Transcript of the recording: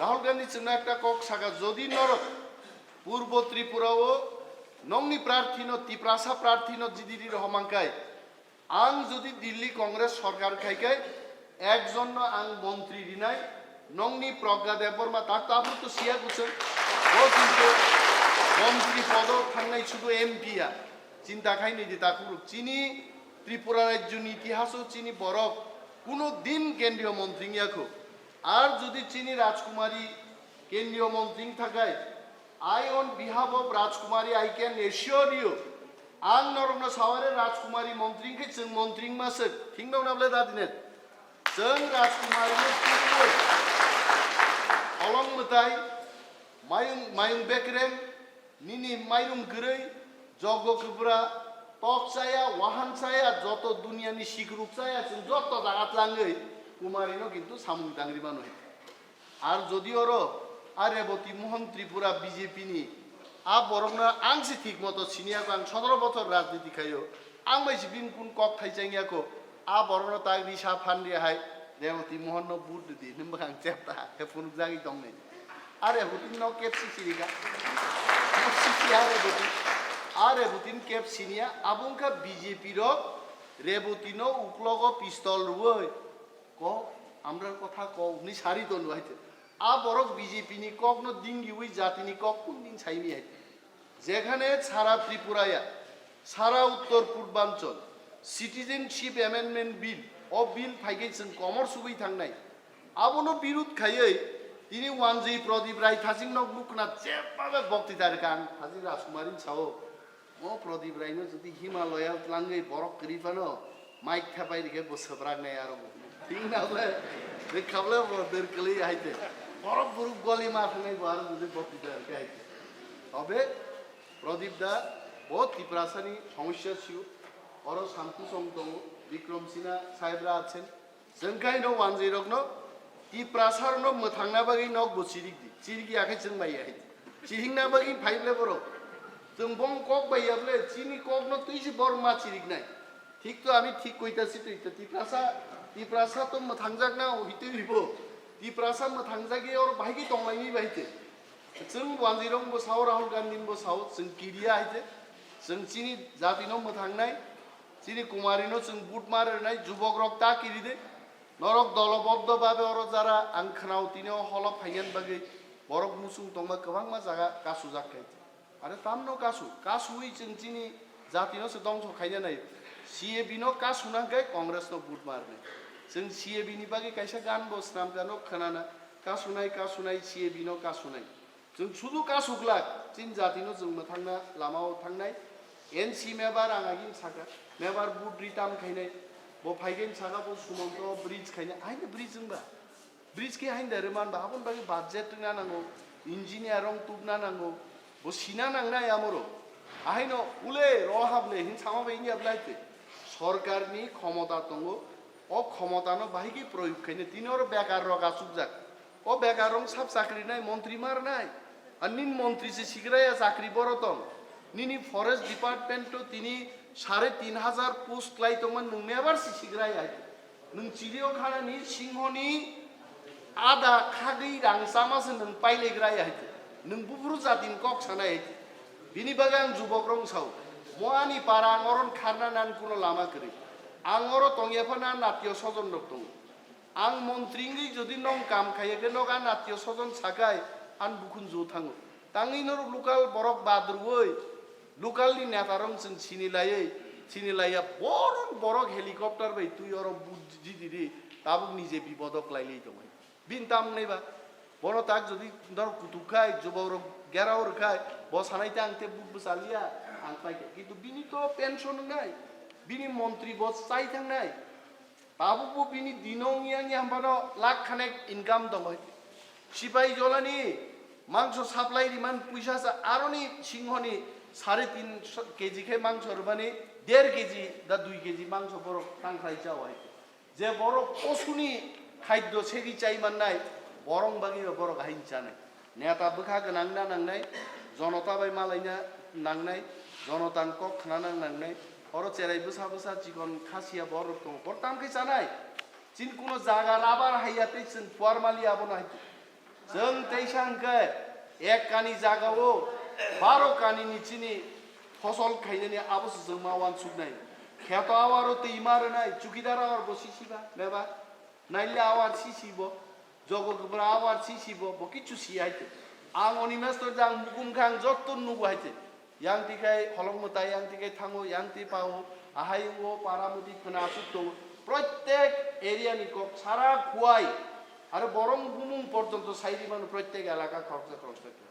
রাহুল গান্ধী চিহ্ন একটা কক সাকা যদি নরক পূর্ব ত্রিপুরাও নংনি প্রার্থী তিপ্রাসা প্রার্থী জিদিরি রহমানকায় আং যদি দিল্লি কংগ্রেস সরকার খাইকায় একজন আং মন্ত্রী দিনাই নংনি প্রজ্ঞা দেববর্মা তাক তো আপনি তো সিয়া করছেন ও কিন্তু মন্ত্রী পদ থাকনাই শুধু এমপিয়া চিন্তা খাইনি যে তা করুক চিনি ত্রিপুরা রাজ্যের ইতিহাসও চিনি বরক কোনো দিন কেন্দ্রীয় মন্ত্রী ইয়াখো আর যদি চিনি রাজকুমারী কেন্দ্রীয় মন্ত্রী থাকায় I on behalf of Rajkumari I can assure you ang norong na saware Rajkumari montring ke chung montring masek thingdong na ble dadinet chung Rajkumari ne tikul along mutai mayung bekrem nini mayung gerei jogo kubra tok saya wahan saya joto dunia ni sikruk saya chung joto jagat langai kumari no kintu samung tangri manu ar jodi oro আরেবতী Mohan Tripura BJP নি আ বরং না আংসি ঠিক মতো সিনিয়াকো আং 17 বছর রাজনীতি খাইও আং মাইসি বিন কোন কক থাইচাইয়াকো আ বরং না তাই রিসা ফান্ডে হাই রেবতী মোহন ন বুট দি নিম আং চেপটা হে ফুনুক জাগি দং নাই আরেবতী ন কেপসি সিরিকা কেপসি আরেবতী কেপ সিনিয়া আবুংকা বিজেপি র রেবতী ন উকলগ পিস্তল রুই ক আমরার কথা ক উনি সারি তো নুয়াইতে আ বরক বিজেপি নি কক ন দিঙ্গি উই জাতি নি কক কোন দিন ছাইমি হাই যেখানে সারা ত্রিপুরায়া সারা উত্তর পূর্বাঞ্চল সিটিজেনশিপ অ্যামেন্ডমেন্ট বিল ও বিল ফাইকে जों কমর সুবই থাংনাই আবনো বিরোধ খাইयै তিনি ওয়ানজি প্রদীপ রায় থাজিং নক লুকনা যেভাবে বক্তৃতার গান হাজি রাজকুমারী ছাও ও প্রদীপ রায়নো যদি হিমালয়া লাঙ্গৈ বরক করিফানো মাইক থাপাই রেখে বসবরাগনাই আর ঠিক না বলে দেখাবলে বদের কলি আইতে বরফ বরফ গলি মাথায় বার যদি বক্তৃতা গাইতে তবে প্রদীপ দা ও ত্রিপুরাসানি সমস্যা ছিল অর শান্তু সংতম বিক্রম সিনহা সাহেবরা আছেন जोंखाय न वानजै रकनो ত্রিপুরাসার ন মথাংনা বাগি নক বচিরিক দি চিরিকি আখে जों माइ आइ चिरिंगना बागि फाइबले बरो जों बं कक बाइयाबले चिनि कक न तुइसि बर मा चिरिक नाय ठीक तो आमी ठीक कइतासि तो ত্রিপুরাসা तो मथांजागना हिते हिबो ত্রিপুরাসা मथांजागे और भाइगि दंलायनि बाइते जों वानजिरं बसाव राहुल गांधी बसाव जों किरिया आइते जों चिनि जातिनो मथांनाय चिनि कुमारिनो जों बुट मारनाय जुबक रक्ता किरिदे नरक दलबद्धभावे और जारा आं खोनावतिनो हलप फाइगेन बागै बरक मुसुं दंबा गोबां मा जागा कासु जाखाय आरो तामनो कासुइ जों चिनि जातिनो सो दंस खायना नाय सीएबी नो कासु नांगाय कांग्रेस नो बुट मारनाय जों सीएबी नि बागै कायसा गान बसनाम गानो खोनाना कासुनाय सीएबी नो कासुनाय जों सुदु कासुग्ला चिन जातिनो जों मथांना लामाव थांनाय एनसी मेबार आंगागिन सागा मेबार बुट रिटाम खायनाय बो फाइगेन सागा बो सुमंत ब्रिज खायनाय आइनो ब्रिज जोंबा ब्रिज के हाइन दरे मान बाबन बागै बाजेट ना नांगौ इंजिनियारं तुबना नांगौ बो सिना नांनाय आमरो आइनो उले रहाबले हिन सामा बायनि आबलाइते सरकारनि क्षमता दंगो ओ क्षमतानो बाहिगि प्रयोग खायने तिनर बेकार रगा सुबजाक ओ बेकारं साब साख्रि नाय मन्त्री मारनाय अन्निन मन्त्री से सिग्राया चाकरी बरतन निनी फरेस्ट डिपार्टमेंट तो तिनी 3500 पोस्ट लाइतोमन नों मेबार सिग्राया नों चिरियो खानानि सिंहनि आदा खागै रांसामासो नों पाइलेग्राया नों बुब्रु जातिन कक सानाय बिनि बागै आं जुबक रं साव मोआनि पारा आंगरन खारना नान कुनो लामा करि आंगर तंगेफाना नातिय सजन रक दं आं मन्त्रिङै जदि नं काम खायगे नगा नातिय सजन सागाय आन बुखुन जो थाङो ताङैनो लोकाल बरक बाद्रुयै लोकालनि नेतारं जों सिनिलाया बरक हेलिकप्टार बाय तुइ अर बुजिदिरि ताबु निजे बिपदक लाइलै दं बिन ताम नैबा बर ताक जदि दर कुतुखाय जुबर गेरावर खाय बसानायते आंते बुक बसालिया आं पाइके किन्तु बिनि तो पेन्सन नाय बिनि मन्त्री बस चाइ थांनाय ताबुबो बिनि दिनंयानि हामबानो लाख खानेक इनकाम दं सिपाही जलानि मांस साप्लाइ रिमान पैसा आरोनि सिंहनि 3.5 केजी के मांस रबानि 1.5 केजी दा 2 केजी मांस बरक थांखाय जावाय जे बरक पशुनि खाद्य सेगि चाइमाननाय बरं बागि बरक हाइन जानाय नेता बोखा गोनां ना नांनाय जनता बाय मालायना नांनाय जनतान कक खाना नांनाय और चेराय बोसा जिगन खासिया बरक दं बरतामखै जानाय जिन कुनो जागा राबार हायाते जों फुवारमालि आबनो हाय जों तैसांखै एक कानि जागावो 12 कानिनि चिनि फसल खायनानि आबस जों मावान सुगनाय खेत आवारो तैमार नाय चुकीदार आवार बसिसिबा नेबा नाइले आवार सिसिबो जगो गबरा आवार सिसिबो बकिचु सियाइते आं अनिमेस्टर जां मुकुमखां जत्तु नुबो हाइते yang tikai holong mutai yang tikai thango yang ti pau ahai wo paramudi khana asukto প্রত্যেক এরিয়া নিকো সারা খুয়াই আর বরং বুমুং পর্যন্ত সাইরি মানুষ প্রত্যেক এলাকা খরচা খরচা